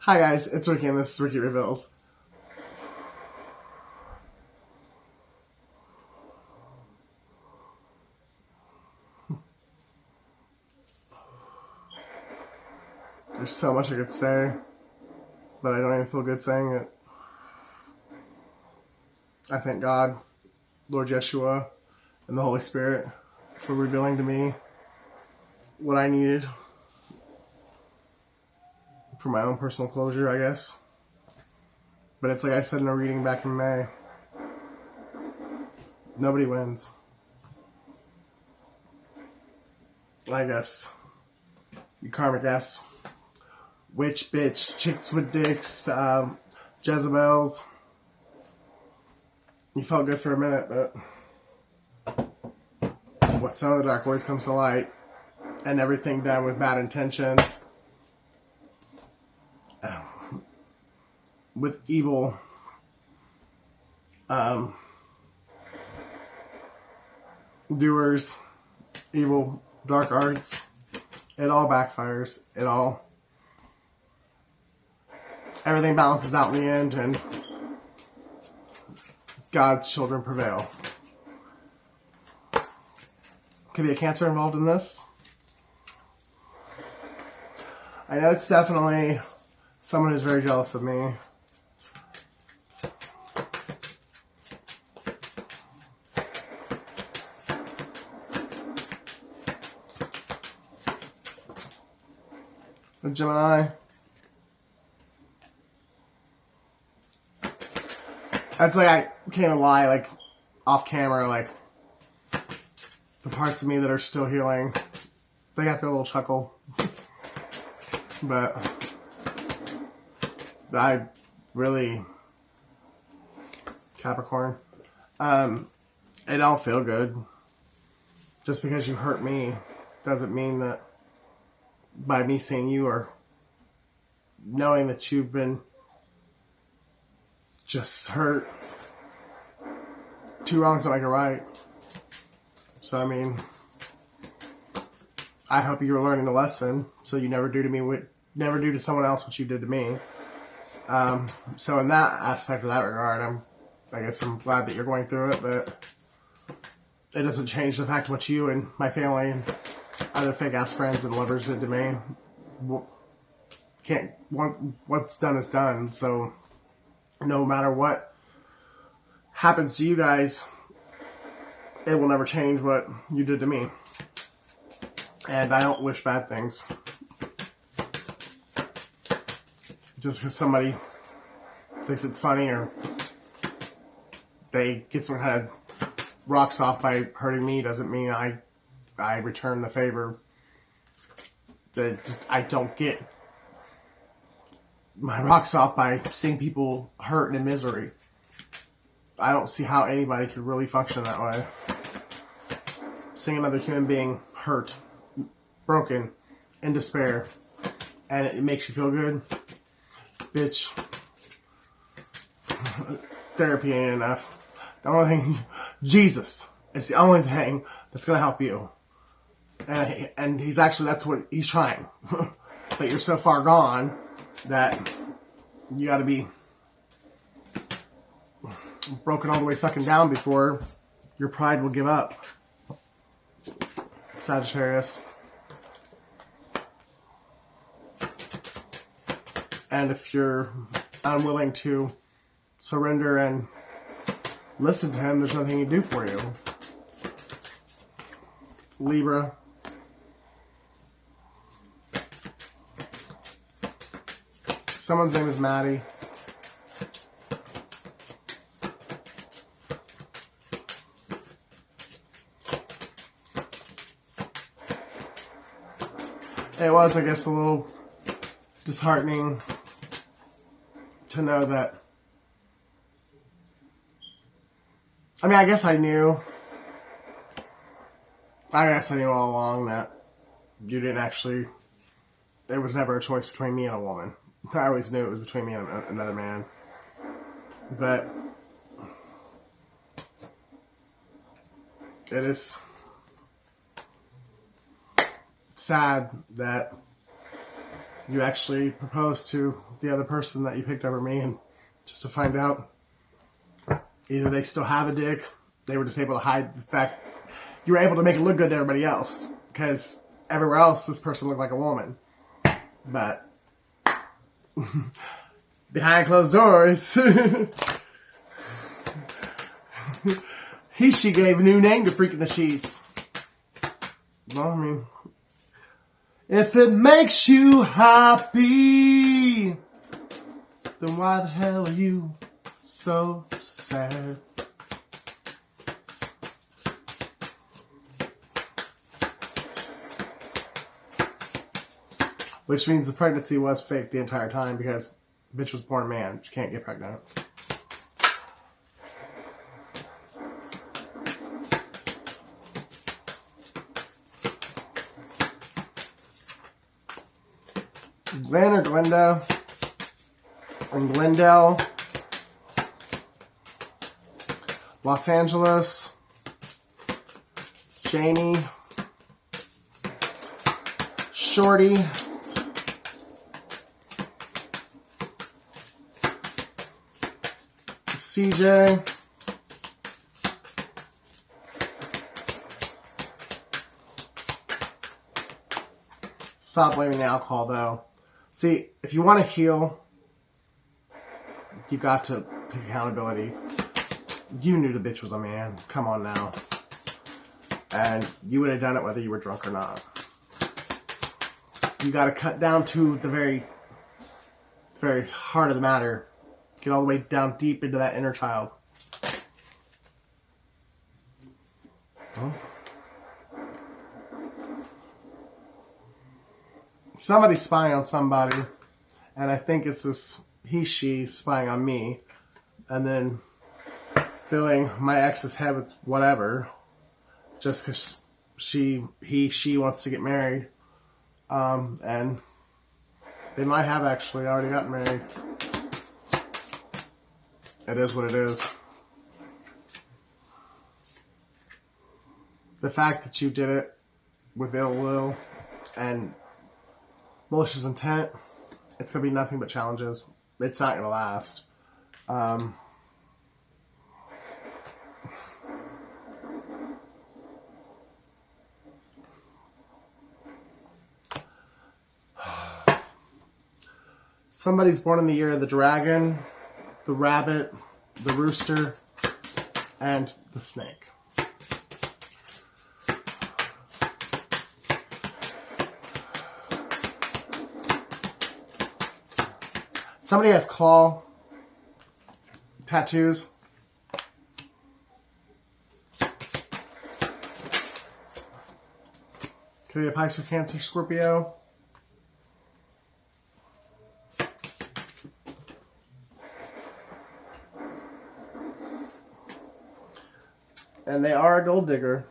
Hi guys, it's Ricky and this is Ricky Reveals. There's so much I could say, but I don't even feel good saying it. I thank God, Lord Yeshua, and the Holy Spirit for revealing to me what I needed for my own personal closure, I guess. But it's like I said in a reading back in May. Nobody wins. I guess. You karmic ass. Witch, bitch, chicks with dicks, Jezebels. You felt good for a minute, but what some of the dark always comes to light, and everything done with bad intentions, with evil, doers, evil, dark arts, it all backfires. Everything balances out in the end, and God's children prevail. Could be a Cancer involved in this. I know it's definitely someone who's very jealous of me. A Gemini. That's like, I can't lie, like, off camera, like, the parts of me that are still healing, they got their little chuckle. But I really, Capricorn, it don't feel good. Just because you hurt me doesn't mean that by me seeing you or knowing that you've been just hurt, two wrongs don't make a right. So I mean, I hope you're learning the lesson so you never do to someone else what you did to me. So in that aspect, of that regard, I guess I'm glad that you're going through it, but it doesn't change the fact of what you and my family and other fake ass friends and lovers did to me. What's done is done. So no matter what happens to you guys, it will never change what you did to me. And I don't wish bad things. Just because somebody thinks it's funny or they get some kind of rocks off by hurting me doesn't mean I return the favor. That I don't get my rocks off by seeing people hurt and in misery. I don't see how anybody could really function that way. Seeing another human being hurt, broken, in despair, and it makes you feel good. Bitch, therapy ain't enough. The only thing, Jesus is the only thing that's going to help you. And he's actually, that's what he's trying. But you're so far gone that you got to be broken all the way fucking down before your pride will give up. Sagittarius. And if you're unwilling to surrender and listen to him, there's nothing he can do for you. Libra. Someone's name is Maddie. It was, I guess, a little disheartening to know that. I mean, I guess I knew all along that you didn't actually, there was never a choice between me and a woman. I always knew it was between me and another man. But it is sad that you actually proposed to the other person that you picked over me, and just to find out either they still have a dick, they were just able to hide the fact you were able to make it look good to everybody else, because everywhere else this person looked like a woman. But behind closed doors, she gave a new name to Freaking the Sheets. Well, I mean, if it makes you happy, then why the hell are you so sad? Which means the pregnancy was fake the entire time, because bitch was born a man. She can't get pregnant. Glenn or Glenda and Glendale, Los Angeles, Janie, Shorty, CJ, stop blaming the alcohol though. See, if you want to heal, you got to take accountability. You knew the bitch was a man. Come on now. And you would have done it whether you were drunk or not. You got to cut down to the very heart of the matter. Get all the way down deep into that inner child. Well, somebody's spying on somebody, and I think it's this she spying on me, and then filling my ex's head with whatever, just because she wants to get married, and they might have actually already gotten married. It is what it is. The fact that you did it with ill will and malicious intent, it's going to be nothing but challenges. It's not going to last. Somebody's born in the year of the dragon, the rabbit, the rooster, and the snake. Somebody has claw tattoos. Could be a Pisces, Cancer, Scorpio. And they are a gold digger.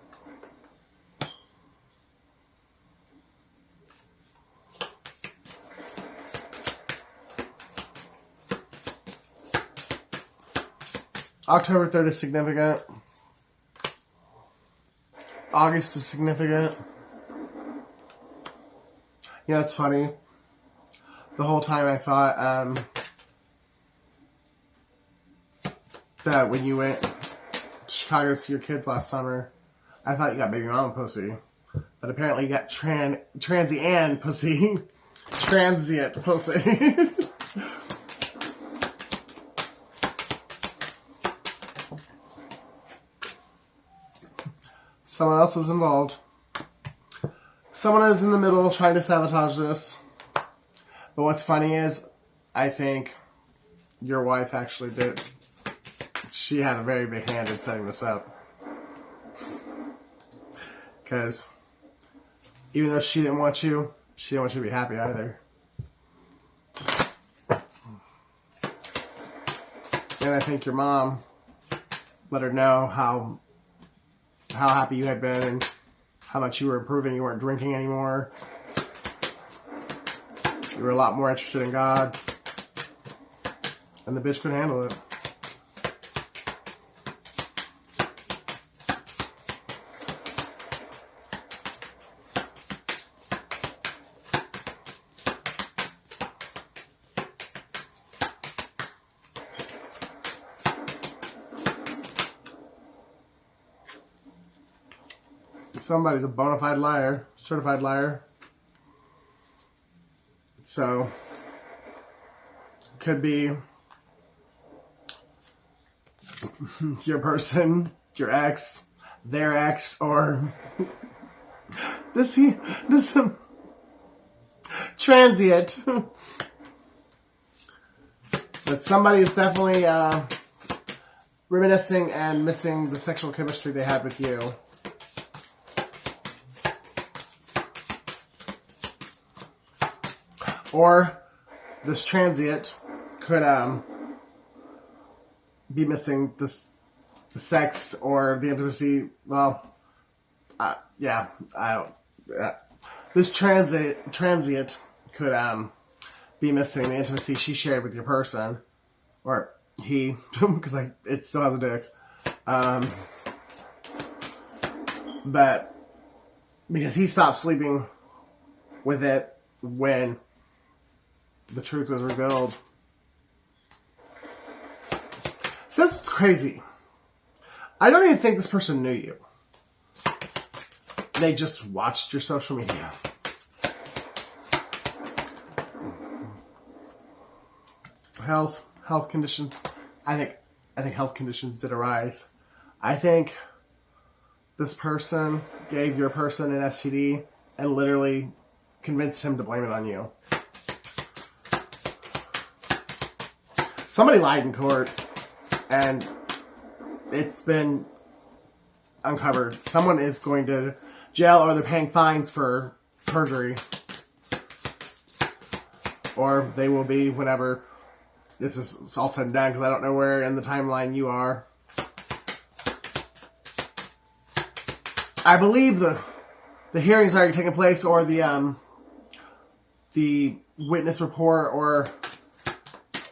October 3rd is significant. August is significant. You know, it's funny. The whole time I thought that when you went to Chicago to see your kids last summer, I thought you got baby mama pussy. But apparently you got transient pussy. Transient pussy. Someone else is involved. Someone is in the middle trying to sabotage this. But what's funny is, I think your wife actually did. She had a very big hand in setting this up. Because even though she didn't want you to be happy either. And I think your mom let her know how happy you had been and how much you were improving. You weren't drinking anymore. You were a lot more interested in God. And the bitch couldn't handle it. somebody's a bona fide liar, certified liar. So, could be your person, your ex, their ex, or this transient. But somebody is definitely reminiscing and missing the sexual chemistry they had with you. Or this transient could be missing the sex or the intimacy. Well, yeah, I don't. This transient could be missing the intimacy she shared with your person, or he, because it still has a dick. But because he stopped sleeping with it when the truth was revealed. So that's crazy. I don't even think this person knew you. They just watched your social media. Health conditions. I think health conditions did arise. I think this person gave your person an STD and literally convinced him to blame it on you. Somebody lied in court and it's been uncovered. Someone is going to jail or they're paying fines for perjury. Or they will be whenever this is all said and done, because I don't know where in the timeline you are. I believe the hearing's already taken place, or the witness report, or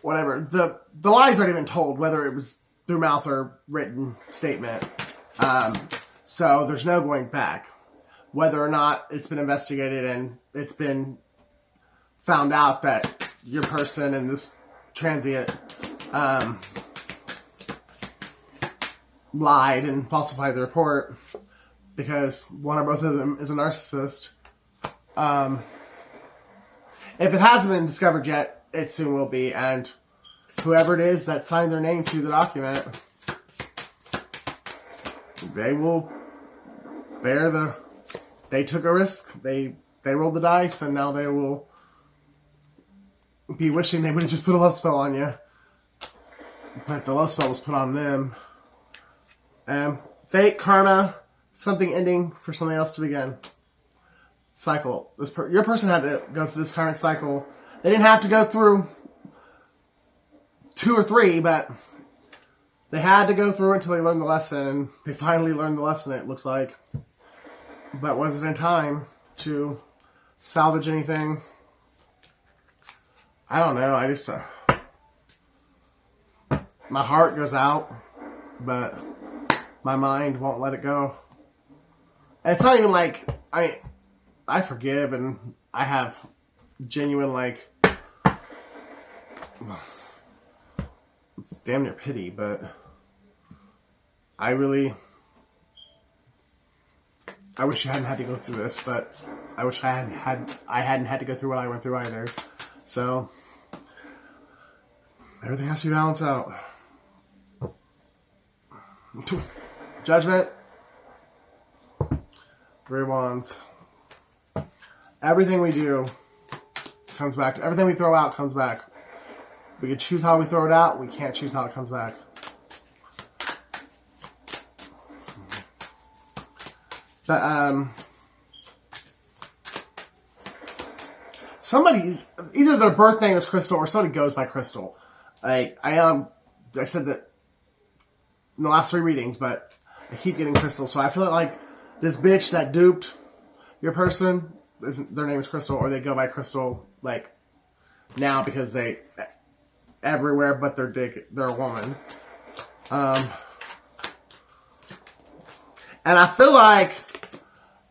whatever. The lie's already been told, whether it was through mouth or written statement. So there's no going back. Whether or not it's been investigated and it's been found out that your person and this transient lied and falsified the report because one or both of them is a narcissist. If it hasn't been discovered yet, it soon will be, and whoever it is that signed their name to the document, they will bear they took a risk, they rolled the dice, and now they will be wishing they would have just put a love spell on you. But the love spell was put on them. Fate, karma, something ending for something else to begin. Cycle. Your person had to go through this karmic cycle. They didn't have to go through 2 or 3, but they had to go through it until they learned the lesson. And they finally learned the lesson, it looks like. But was it in time to salvage anything? I don't know. I just... my heart goes out, but my mind won't let it go. And it's not even like... I forgive, and I have genuine, like... it's damn near pity, but... I really... I wish I hadn't had to go through this, but I wish I hadn't had to go through what I went through either. So, everything has to be balanced out. Judgment. 3 wands. Everything we do comes back. Everything we throw out comes back. We can choose how we throw it out. We can't choose how it comes back. But, somebody's, either their birth name is Crystal or somebody goes by Crystal. I said that in the last 3 readings, but I keep getting Crystal. So I feel like this bitch that duped your person, their name is Crystal, or they go by Crystal, like, now because they, everywhere but their dick, they're a woman. And I feel like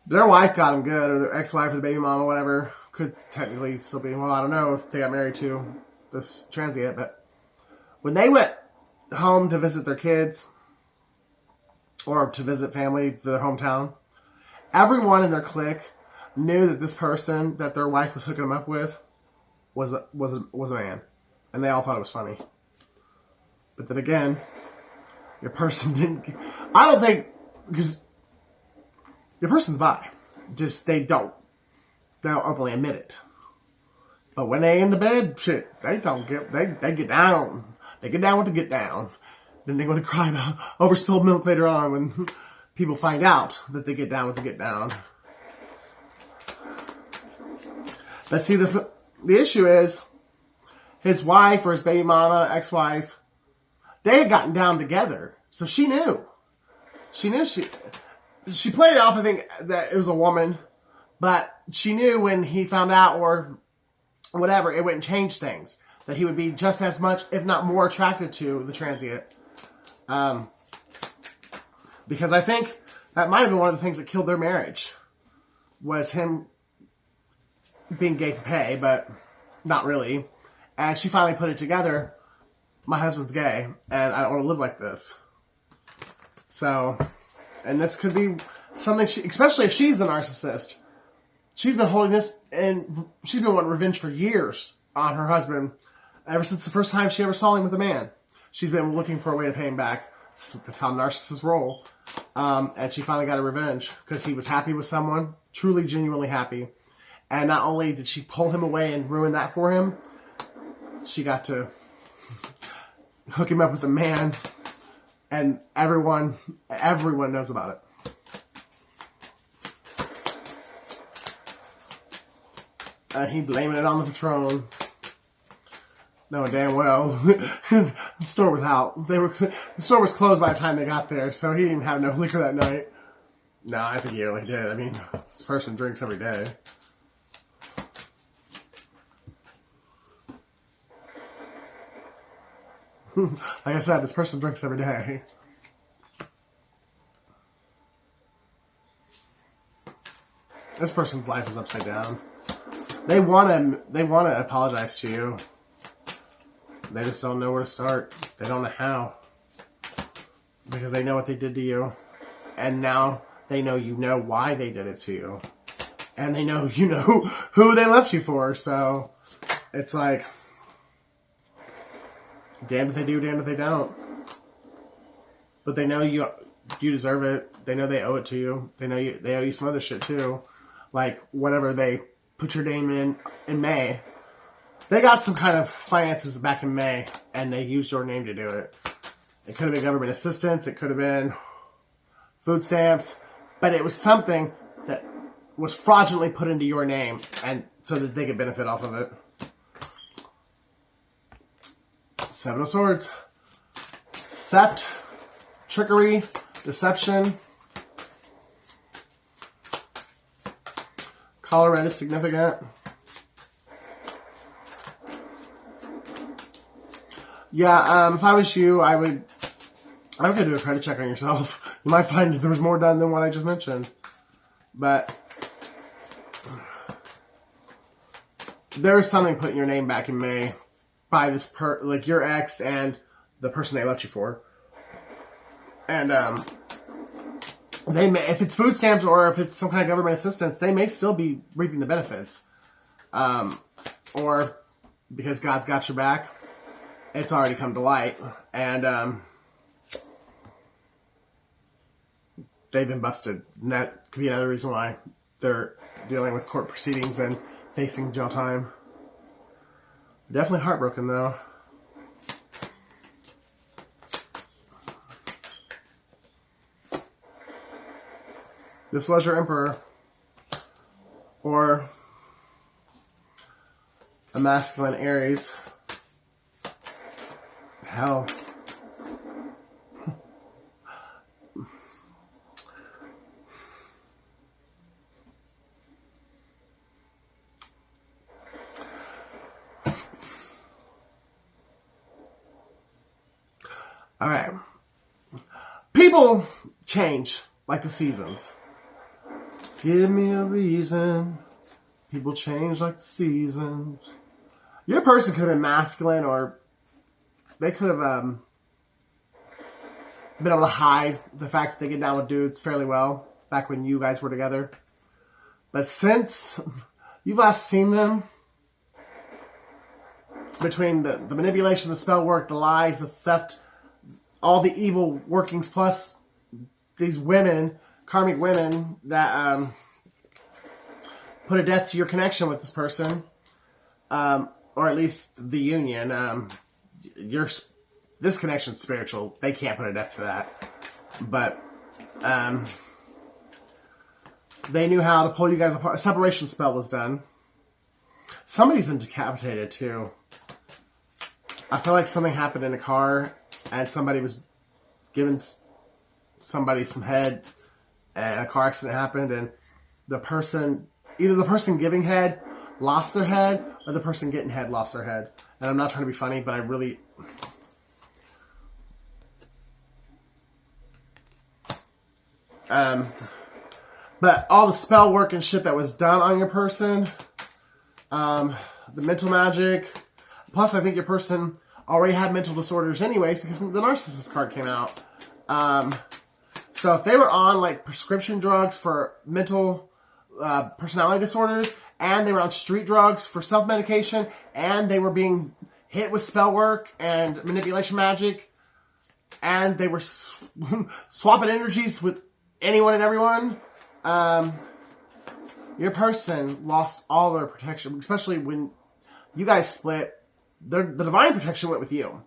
their wife got them good, or their ex-wife or the baby mama, whatever, could technically still be, well, I don't know if they got married to this transient, but when they went home to visit their kids, or to visit family to their hometown, everyone in their clique knew that this person that their wife was hooking them up with was a man, and they all thought it was funny. But then again, your person didn't. I don't think, because your person's bi, just they don't openly admit it. But when they in the bed, shit, they get down. They get down with the get down. Then they're going to cry about over spilled milk later on when people find out that they get down with the get down. But see, the issue is, his wife or his baby mama, ex-wife, they had gotten down together. So she knew. She played it off, I think, that it was a woman. But she knew when he found out or whatever, it wouldn't change things. That he would be just as much, if not more, attracted to the transient. Because I think that might have been one of the things that killed their marriage. Was him being gay for pay, but not really. And she finally put it together. My husband's gay, and I don't want to live like this. So, and this could be something especially if she's the narcissist. She's been holding this, and she's been wanting revenge for years on her husband. Ever since the first time she ever saw him with a man. She's been looking for a way to pay him back. That's how narcissists roll. And she finally got a revenge because he was happy with someone, truly, genuinely happy. And not only did she pull him away and ruin that for him, she got to hook him up with a man, and everyone knows about it. And he blaming it on the Patron. No, damn well, the store was out. The store was closed by the time they got there, so he didn't have no liquor that night. No, I think he only did. I mean, this person drinks every day. Like I said, this person drinks every day. This person's life is upside down. They want to apologize to you. They just don't know where to start. They don't know how. Because they know what they did to you. And now they know you know why they did it to you. And they know you know who they left you for. So it's like, damned if they do, damned if they don't. But they know you deserve it. They know they owe it to you. They know they owe you some other shit too. Like whatever they put your name in May. They got some kind of finances back in May, and they used your name to do it. It could have been government assistance. It could have been food stamps. But it was something that was fraudulently put into your name, and so that they could benefit off of it. Seven of Swords. Theft, trickery, deception. Color red is significant. Yeah, if I was you, I would go do a credit check on yourself. You might find that there was more done than what I just mentioned. But there's something putting your name back in May by this like your ex and the person they left you for. And they may, if it's food stamps or if it's some kind of government assistance, they may still be reaping the benefits. Or because God's got your back, it's already come to light, and they've been busted. And that could be another reason why they're dealing with court proceedings and facing jail time. Definitely heartbroken, though. This was your Emperor. Or a masculine Aries. Hell. All right. People change like the seasons. Give me a reason. People change like the seasons. Your person could have been masculine, or they could have been able to hide the fact that they get down with dudes fairly well. back when you guys were together. But since you've last seen them, between the manipulation, the spell work, the lies, the theft, all the evil workings, plus these women, karmic women, that put a death to your connection with this person, or at least the union. This connection's spiritual. They can't put a death to that. But they knew how to pull you guys apart. A separation spell was done. Somebody's been decapitated too. I feel like something happened in a car and somebody was giving somebody some head and a car accident happened, and either the person giving head lost their head or the person getting head lost their head. And I'm not trying to be funny, but I really... but all the spell work and shit that was done on your person, the mental magic... Plus, I think your person already had mental disorders anyways because the narcissist card came out. So if they were on like prescription drugs for mental personality disorders, and they were on street drugs for self-medication, and they were being hit with spell work and manipulation magic, and they were swapping energies with anyone and everyone, your person lost all their protection, especially when you guys split. The divine protection went with you.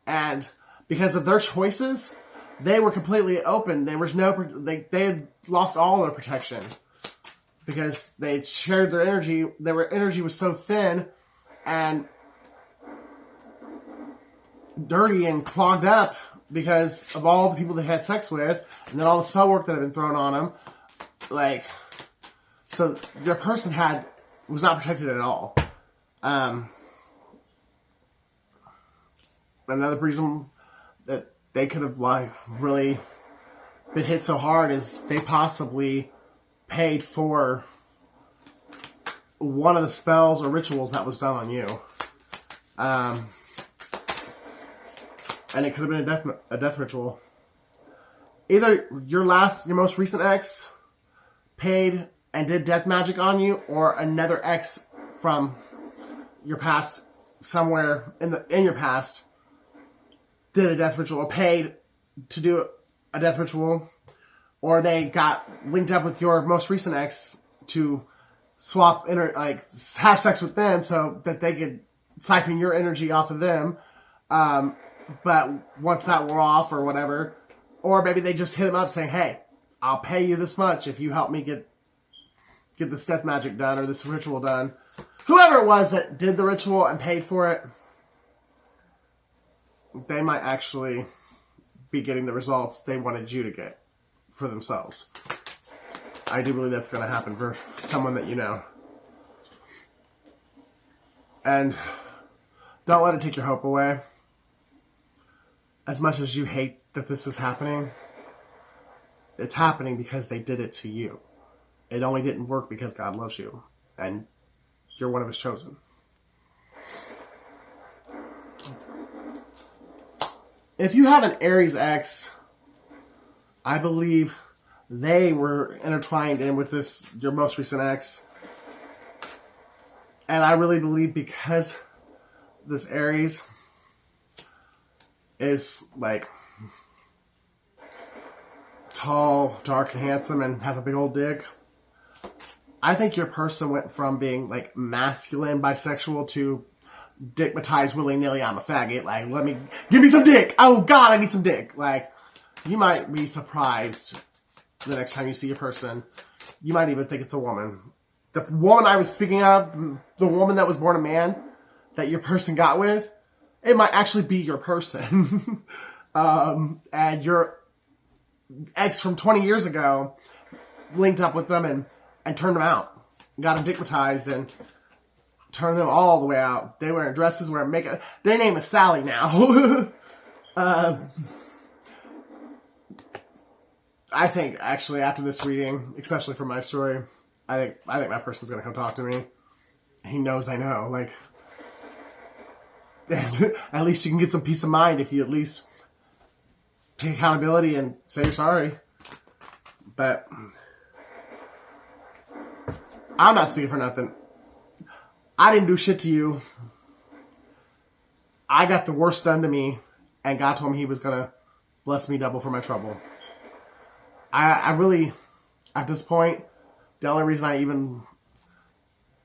And because of their choices, they were completely open. There was they had lost all their protection. Because they shared their energy. Their energy was so thin and dirty and clogged up because of all the people they had sex with, and then all the spell work that had been thrown on them. Like, so their person was not protected at all. Another reason that they could have really been hit so hard is they possibly paid for one of the spells or rituals that was done on you. And it could have been a death ritual. Either your most recent ex paid and did death magic on you, or another ex from your past, somewhere in your past, did a death ritual, or paid to do a death ritual, or they got linked up with your most recent ex to swap, have sex with them so that they could siphon your energy off of them. But once that wore off or whatever, or maybe they just hit him up saying, hey, I'll pay you this much if you help me get this death magic done or this ritual done. Whoever it was that did the ritual and paid for it, they might actually be getting the results they wanted you to get for themselves. I do believe that's going to happen for someone that you know. And don't let it take your hope away. As much as you hate that this is happening, it's happening because they did it to you. It only didn't work because God loves you. And you're one of His chosen. If you have an Aries ex, I believe they were intertwined in with your most recent ex. And I really believe because this Aries is like tall, dark, and handsome and has a big old dick, I think your person went from being like masculine, bisexual to dickmatized willy-nilly, I'm a faggot. Like, give me some dick. Oh God, I need some dick. Like, you might be surprised the next time you see your person. You might even think it's a woman. The woman I was speaking of, the woman that was born a man, that your person got with, it might actually be your person. And your ex from 20 years ago linked up with them and turned them out. Got them dickmatized and turned them all the way out. They wearing dresses, wearing makeup. Their name is Sally now. I think, actually, after this reading, especially for my story, I think my person's going to come talk to me. He knows I know. Like, at least you can get some peace of mind if you at least take accountability and say you're sorry. But I'm not speaking for nothing. I didn't do shit to you. I got the worst done to me, and God told me he was going to bless me double for my trouble. I really, at this point, the only reason I even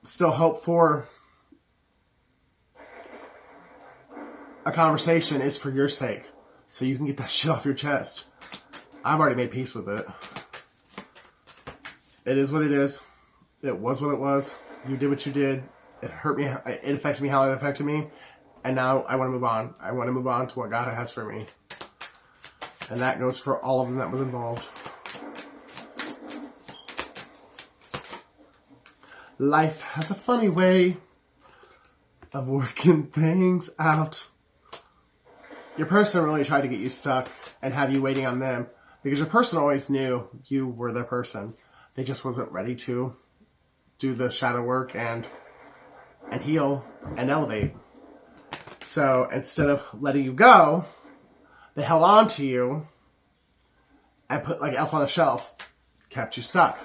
still hope for a conversation is for your sake. So you can get that shit off your chest. I've already made peace with it. It is what it is. It was what it was. You did what you did. It hurt me. It affected me how it affected me. And now I want to move on. I want to move on to what God has for me. And that goes for all of them that was involved. Life has a funny way of working things out. Your person really tried to get you stuck and have you waiting on them because your person always knew you were their person. They just wasn't ready to do the shadow work and heal and elevate. So instead of letting you go, they held on to you and put like elf on the shelf, kept you stuck,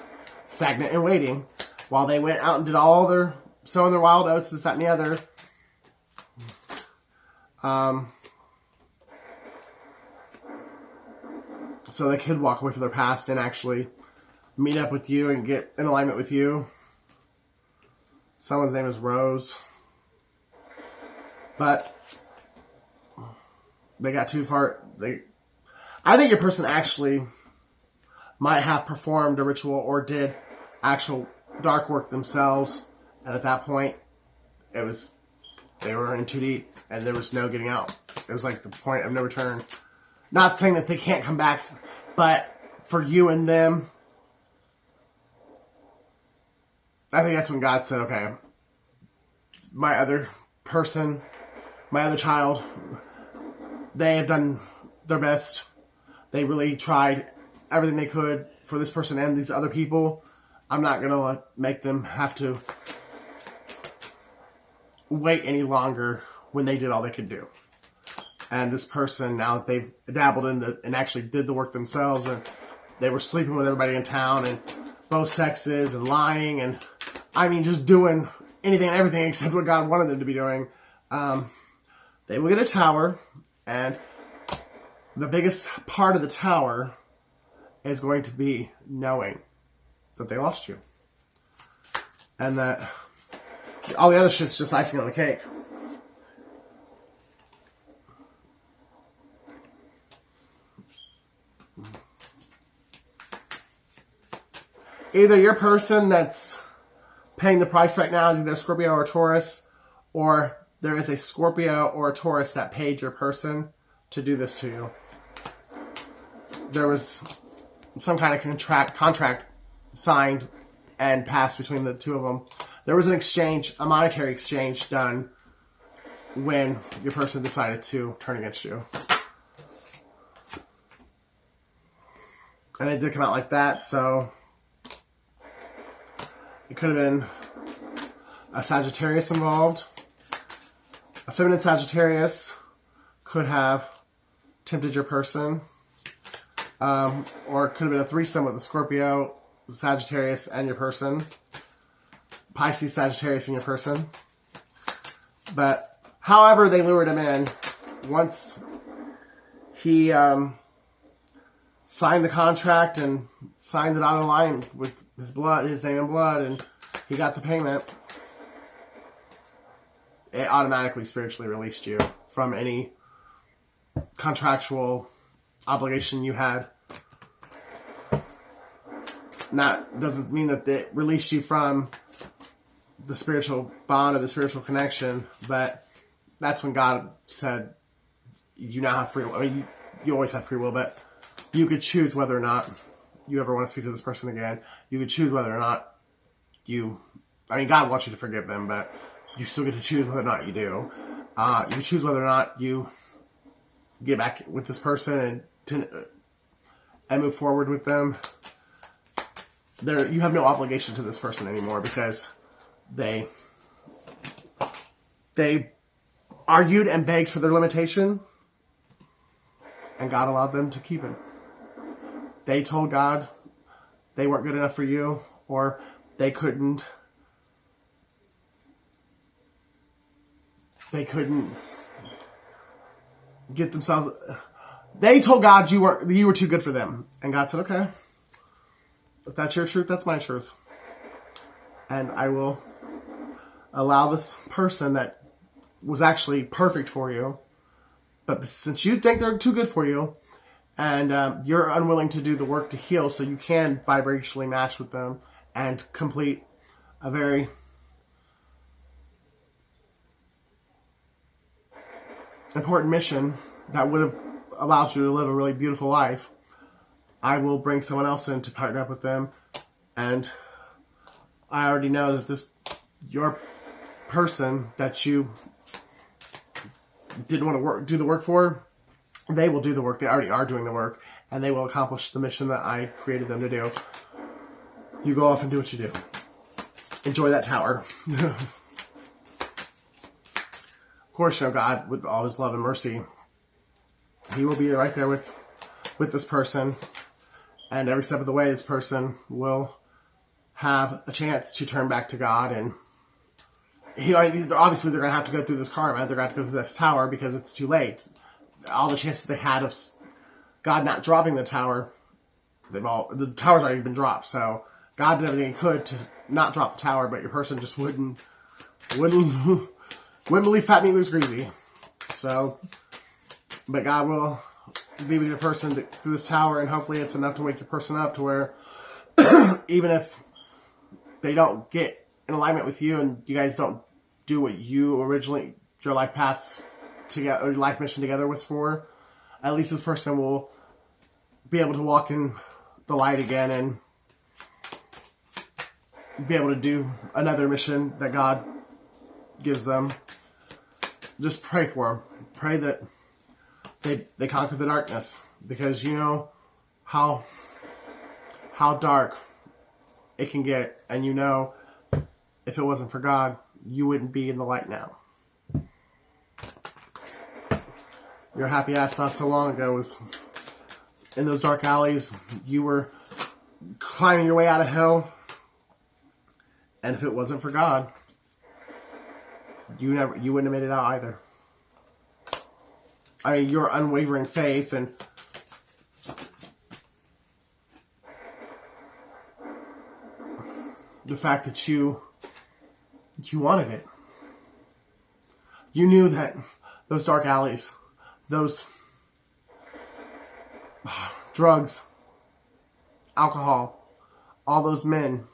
stagnant and waiting, while they went out and did all their sowing their wild oats, this, that, and the other. So they could walk away from their past and actually meet up with you and get in alignment with you. Someone's name is Rose. But they got too far. I think your person actually might have performed a ritual or did actual dark work themselves. And at that point, they were in too deep and there was no getting out. It was like the point of no return. Not saying that they can't come back, but for you and them, I think that's when God said, okay, my other person, my other child, they have done their best. They really tried everything they could for this person and these other people. I'm not going to make them have to wait any longer when they did all they could do. And this person, now that they've dabbled in and actually did the work themselves, and they were sleeping with everybody in town and both sexes and lying and, I mean, just doing anything and everything except what God wanted them to be doing. They will get a tower, and the biggest part of the tower is going to be knowing that they lost you. And that all the other shit's just icing on the cake. Either your person that's paying the price right now is either a Scorpio or a Taurus, or there is a Scorpio or a Taurus that paid your person to do this to you. There was some kind of contract signed and passed between the two of them. There was an exchange, a monetary exchange done when your person decided to turn against you. And it did come out like that, so it could have been a Sagittarius involved. A feminine Sagittarius could have tempted your person. Or it could have been a threesome with a Scorpio, Sagittarius, and your person. Pisces, Sagittarius, and your person. But however they lured him in, once he signed the contract and signed the dotted line with his blood, his name and blood, and he got the payment, it automatically spiritually released you from any contractual obligation you had. That doesn't mean that it released you from the spiritual bond or the spiritual connection, but that's when God said you now have free will. I mean, you always have free will, but you could choose whether or not you ever want to speak to this person again. You could choose whether or not God wants you to forgive them, but you still get to choose whether or not you do. You can choose whether or not you get back with this person and move forward with them. You have no obligation to this person anymore because they argued and begged for their limitation, and God allowed them to keep it. They told God they weren't good enough for you, or they couldn't get themselves. They told God you were too good for them, and God said, "Okay, if that's your truth, that's my truth, and I will allow this person that was actually perfect for you, but since you think they're too good for you, and you're unwilling to do the work to heal, so you can vibrationally match with them and complete a very important mission that would have allowed you to live a really beautiful life, I will bring someone else in to partner up with them. And I already know that your person that you didn't want to do the work for, they will do the work. They already are doing the work, and they will accomplish the mission that I created them to do. You go off and do what you do. Enjoy that tower." Of course, God, with all his love and mercy, he will be right there with this person. And every step of the way, this person will have a chance to turn back to God. And obviously, they're going to have to go through this karma. They're going to have to go through this tower because it's too late. All the chances they had of God not dropping the tower, the tower's already been dropped. So God did everything he could to not drop the tower, but your person just wouldn't believe fat meat was greasy. So, but God will be with your person through this tower, and hopefully it's enough to wake your person up to where even if they don't get in alignment with you and you guys don't do what you originally, your life path together, or your life mission together was for, at least this person will be able to walk in the light again and be able to do another mission that God gives them. Just pray for them. Pray that they conquer the darkness, because you know how dark it can get, and you know if it wasn't for God, you wouldn't be in the light now. Your happy ass not so long ago was in those dark alleys. You were climbing your way out of hell, and if it wasn't for God, you wouldn't have made it out either. I mean, your unwavering faith and the fact that you wanted it. You knew that those dark alleys, those drugs, alcohol, all those men,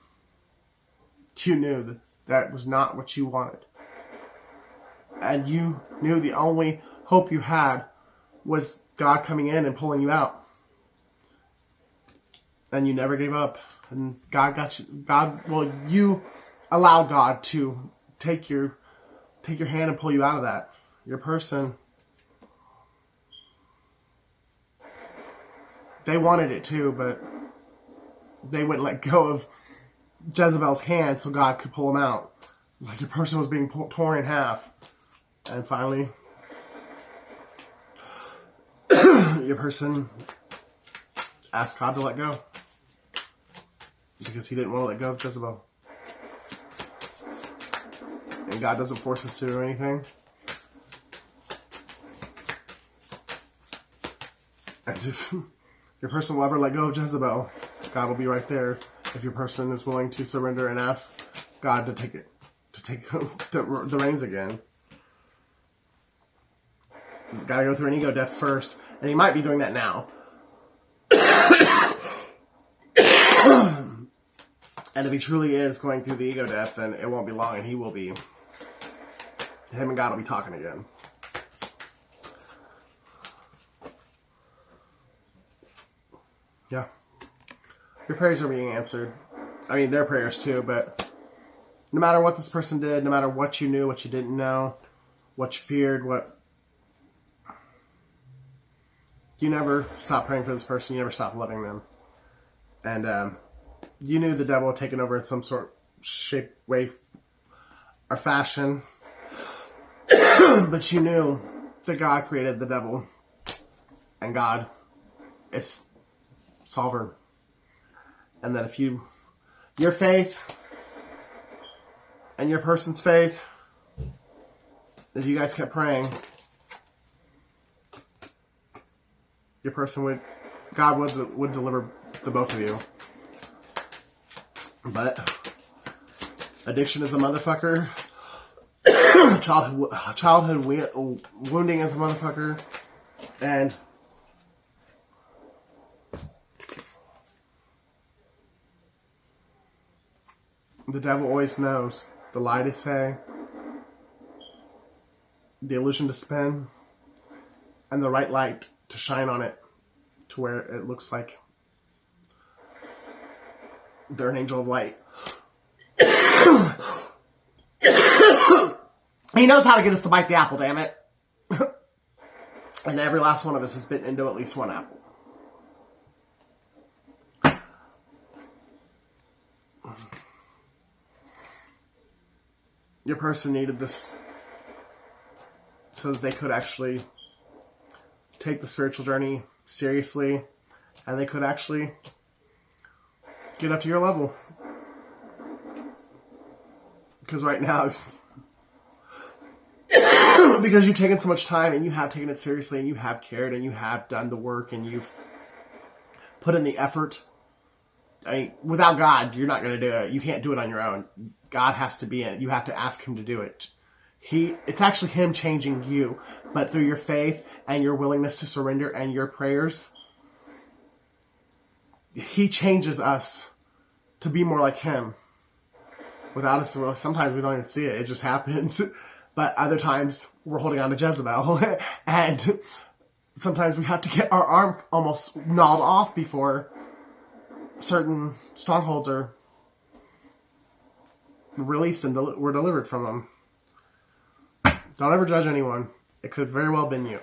you knew that was not what you wanted. And you knew the only hope you had was God coming in and pulling you out. And you never gave up. And God got you. You allowed God to take your hand and pull you out of that. Your person, they wanted it too, but they wouldn't let go of Jezebel's hand so God could pull them out. It was like your person was being torn in half. And finally, your person asked God to let go, because he didn't want to let go of Jezebel. And God doesn't force us to do anything. And if your person will ever let go of Jezebel, God will be right there if your person is willing to surrender and ask God to take the reins again. He's got to go through an ego death first, and he might be doing that now. And if he truly is going through the ego death, then it won't be long, and him and God will be talking again. Yeah. Your prayers are being answered. I mean, their prayers too, but no matter what this person did, no matter what you knew, what you didn't know, what you feared, you never stop praying for this person. You never stop loving them. And you knew the devil had taken over in some sort, shape, way, or fashion. But you knew that God created the devil. And God is sovereign. And that if your faith and your person's faith, if you guys kept praying, your person God would deliver the both of you. But addiction is a motherfucker. Childhood wounding is a motherfucker. And the devil always knows the lie to say, the illusion to spin, and the right light to shine on it to where it looks like they're an angel of light. He knows how to get us to bite the apple, damn it. And every last one of us has bitten into at least one apple. Your person needed this so that they could actually take the spiritual journey seriously, and they could actually get up to your level. Because right now, because you've taken so much time and you have taken it seriously and you have cared and you have done the work and you've put in the effort. I mean, without God, you're not going to do it. You can't do it on your own. God has to be in it. You have to ask him to do it. It's actually him changing you, but through your faith and your willingness to surrender and your prayers, he changes us to be more like him. Without us, sometimes we don't even see it. It just happens. But other times, we're holding on to Jezebel. And sometimes we have to get our arm almost gnawed off before certain strongholds are released and we're delivered from them. Don't ever judge anyone. It could very well have been you.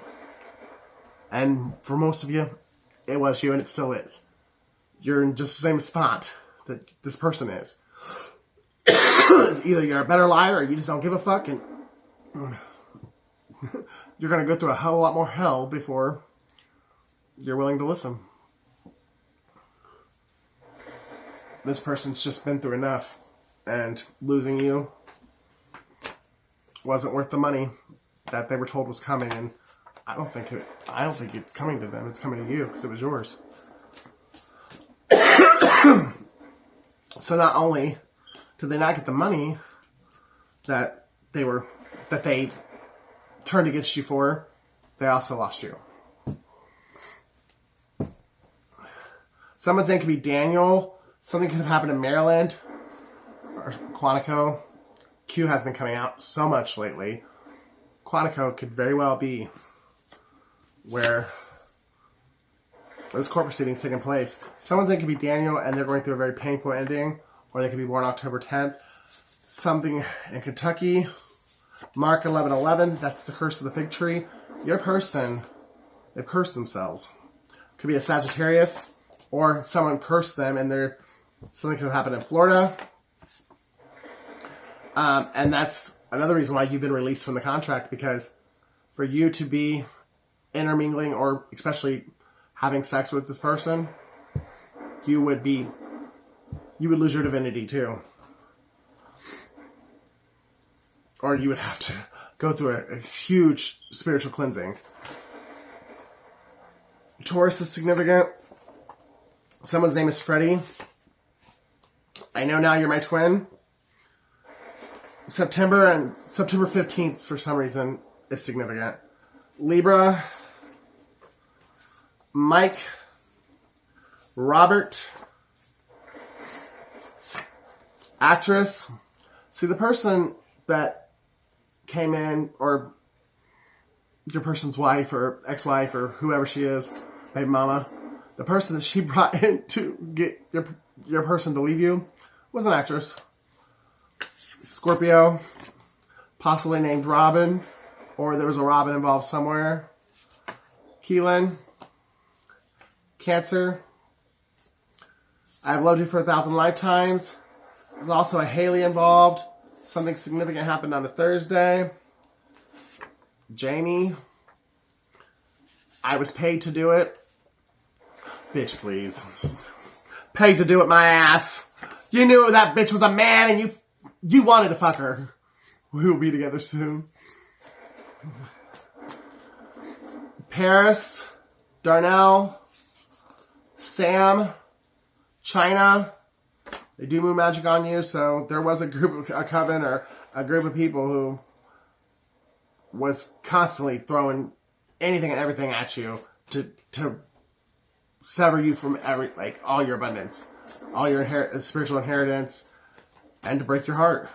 And for most of you, it was you and it still is. You're in just the same spot that this person is. Either you're a better liar or you just don't give a fuck, and you're going to go through a hell of a lot more hell before you're willing to listen. This person's just been through enough, and losing you wasn't worth the money that they were told was coming, and I don't think it's coming to them. It's coming to you because it was yours. So not only did they not get the money that they turned against you for, they also lost you. Someone's name could be Daniel. Something could have happened in Maryland or Quantico. Q has been coming out so much lately. Quantico could very well be where this court proceeding's taking place. Someone's name could be Daniel and they're going through a very painful ending, or they could be born October 10th. Something in Kentucky. Mark 11:11, that's the curse of the fig tree. Your person, they've cursed themselves. Could be a Sagittarius, or someone cursed them and something could have happened in Florida. And that's another reason why you've been released from the contract, because for you to be intermingling or especially having sex with this person, you would lose your divinity too. Or you would have to go through a huge spiritual cleansing. Taurus is significant. Someone's name is Freddie. I know now you're my twin. September 15th, for some reason, is significant. Libra, Mike, Robert, actress. See, the person that came in, or your person's wife or ex-wife or whoever she is, baby mama, the person that she brought in to get your person to leave you was an actress. Scorpio, possibly named Robin, or there was a Robin involved somewhere. Keelan, Cancer, I've loved you for 1,000 lifetimes. There's also a Haley involved. Something significant happened on a Thursday. Jamie, I was paid to do it. Bitch, please. Paid to do it, my ass. You knew that bitch was a man and you You wanted to fuck her. We will be together soon. Paris, Darnell, Sam, China. They do moon magic on you, so there was a coven or a group of people who was constantly throwing anything and everything at you to sever you from all your abundance, all your spiritual inheritance, and to break your heart.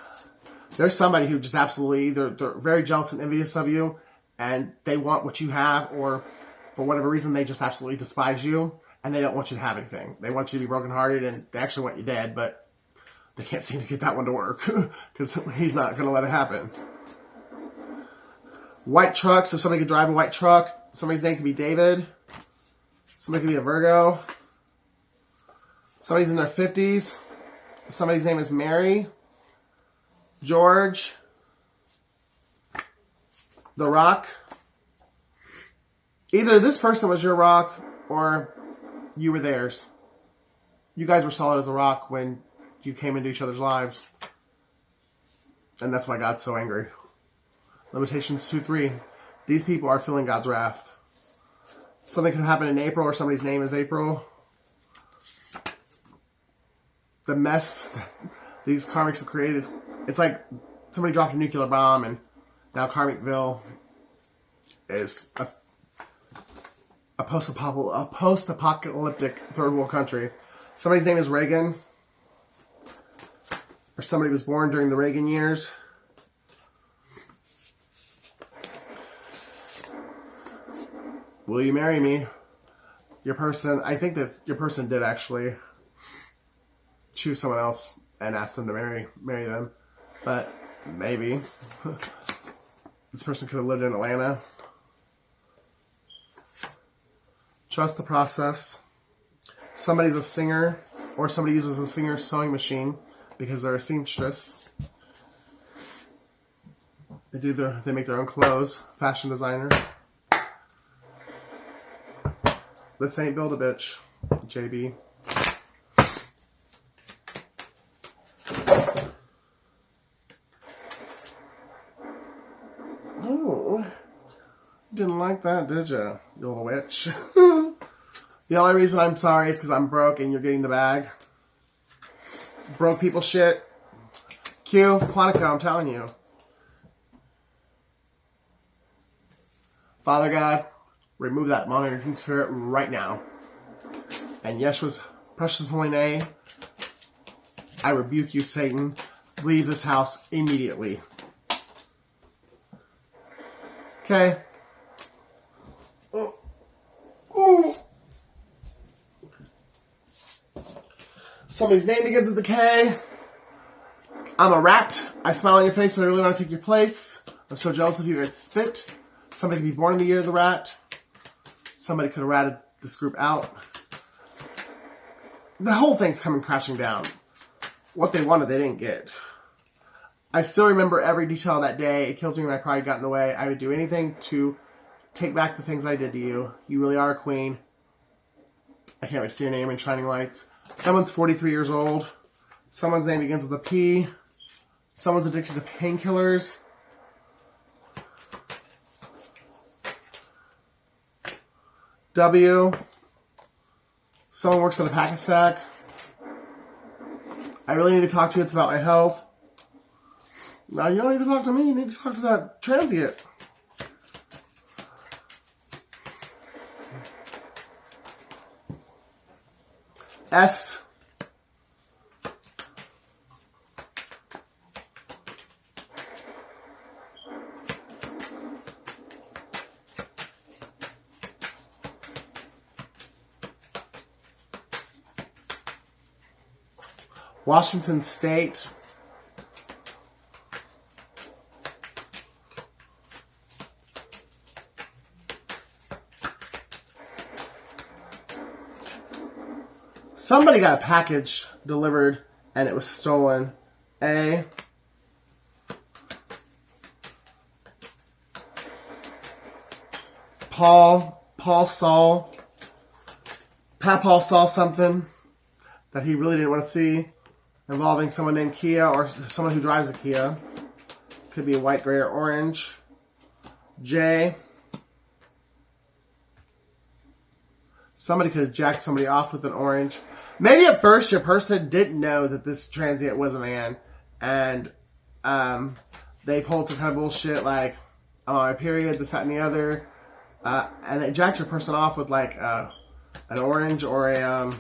There's somebody who just absolutely, they're very jealous and envious of you, and they want what you have, or for whatever reason, they just absolutely despise you, and they don't want you to have anything. They want you to be brokenhearted, and they actually want you dead, but they can't seem to get that one to work, because he's not going to let it happen. White truck, so somebody could drive a white truck. Somebody's name could be David. Somebody could be a Virgo. Somebody's in their 50s. Somebody's name is Mary. George. The Rock. Either this person was your rock or you were theirs. You guys were solid as a rock when you came into each other's lives. And that's why God's so angry. Limitations 2-3. These people are feeling God's wrath. Something could happen in April, or somebody's name is April. The mess these karmics have created, it's like somebody dropped a nuclear bomb, and now Karmicville is a post-apocalyptic third world country. Somebody's name is Reagan, or somebody was born during the Reagan years. Will you marry me? Your person, I think that your person did actually choose someone else and ask them to marry them. But maybe. This person could have lived in Atlanta. Trust the process. Somebody's a singer, or somebody uses a singer's sewing machine because they're a seamstress. They make their own clothes. Fashion designer. This ain't Build-A-Bitch, JB. Oh, didn't like that, did you, you little witch? The only reason I'm sorry is because I'm broke and you're getting the bag. Broke people shit. Q, Quantico, I'm telling you. Father God, remove that monitoring spirit right now. And Yeshua's precious holy name, I rebuke you, Satan. Leave this house immediately. Okay. Oh. Ooh. Somebody's name begins with a K. I'm a rat. I smile on your face, but I really want to take your place. I'm so jealous of you. It's spit. Somebody could be born in the year of the rat. Somebody could have ratted this group out. The whole thing's coming crashing down. What they wanted, they didn't get. I still remember every detail of that day. It kills me when my pride got in the way. I would do anything to take back the things I did to you. You really are a queen. I can't wait to see your name in shining lights. Someone's 43 years old. Someone's name begins with a P. Someone's addicted to painkillers. W. Someone works at a pack sack. I really need to talk to you. It's about my health. Now, you don't need to talk to me. You need to talk to that transient. S. Washington State. Somebody got a package delivered and it was stolen. A. Paul saw something that he really didn't want to see. involving someone named Kia or someone who drives a Kia. Could be white, gray, or orange. J. Somebody could have jacked somebody off with an orange. Maybe at first your person didn't know that this transient was a man, and they pulled some kind of bullshit like, I'm on my period, this, that, and the other, and it jacked your person off with like an orange or a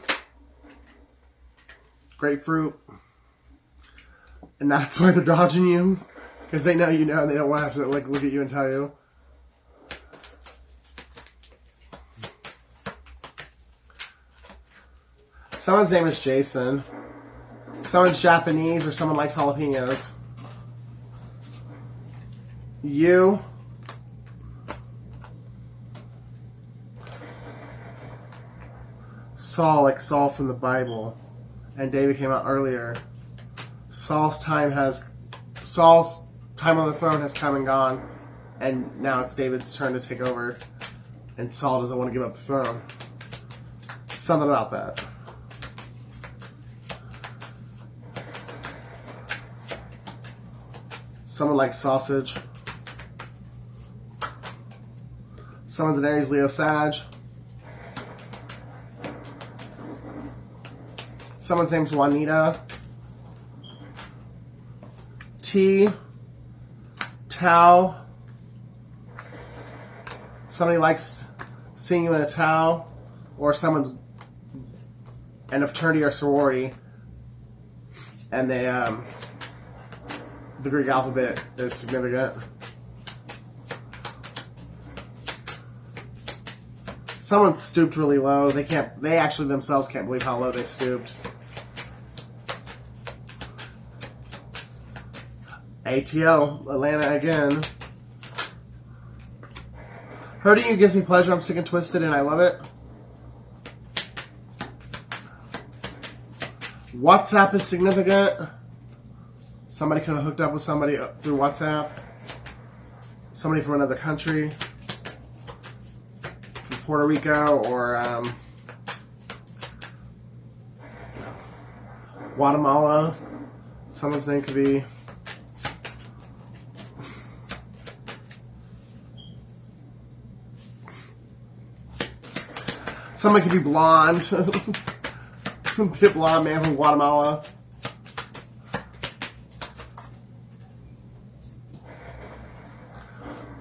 grapefruit, and that's why they're dodging you, because they know you know, and they don't want to have to like look at you and tell you. Someone's name is Jason. Someone's Japanese, or someone likes jalapenos. You. Saul, like Saul from the Bible. And David came out earlier. Saul's time on the throne has come and gone. And now it's David's turn to take over. And Saul doesn't want to give up the throne. Something about that. Someone likes sausage. Someone's an Aries, Leo, Sag. Someone's name's Juanita. T. Towel. Somebody likes seeing you in a towel. Or someone's in a fraternity or sorority. And they, the Greek alphabet is significant. Someone stooped really low. They actually themselves can't believe how low they stooped. ATL, Atlanta again. Hurting you gives me pleasure. I'm sick and twisted and I love it. WhatsApp is significant. Somebody could have hooked up with somebody through WhatsApp. Somebody from another country. From Puerto Rico or Guatemala. Someone's name could be... Somebody could be blonde. Be a blonde man from Guatemala.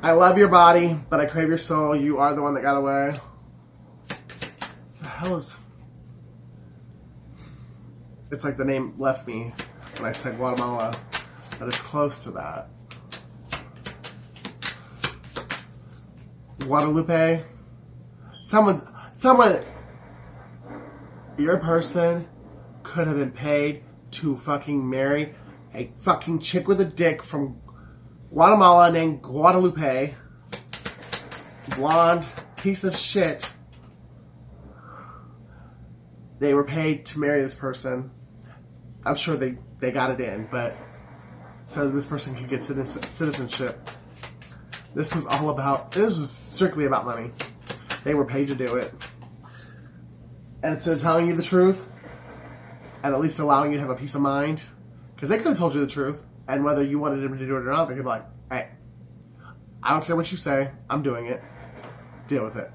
I love your body, but I crave your soul. You are the one that got away. The hell is... It's like the name left me when I said Guatemala, but it's close to that. Guadalupe. Someone, your person could have been paid to fucking marry a fucking chick with a dick from Guatemala named Guadalupe. Blonde piece of shit. They were paid to marry this person. I'm sure they got it in, but so this person could get citizenship. This was strictly about money. They were paid to do it. And instead of telling you the truth, and at least allowing you to have a peace of mind, because they could have told you the truth, and whether you wanted them to do it or not, they could be like, hey, I don't care what you say, I'm doing it. Deal with it.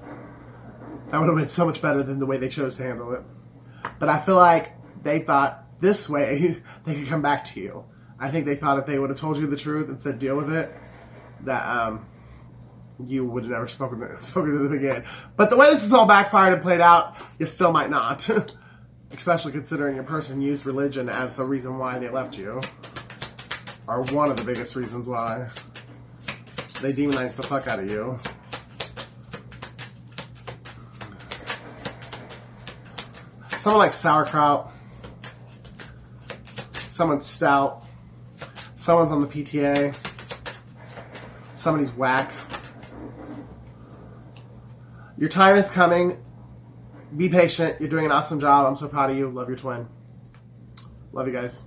That would have been so much better than the way they chose to handle it. But I feel like they thought this way they could come back to you. I think they thought if they would have told you the truth and said deal with it, that you would have never spoken to them again. But the way this is all backfired and played out, you still might not. Especially considering your person used religion as the reason why they left you. Or one of the biggest reasons why. They demonized the fuck out of you. Someone like sauerkraut. Someone's stout. Someone's on the PTA. Somebody's whack. Your time is coming. Be patient. You're doing an awesome job. I'm so proud of you. Love your twin. Love you guys.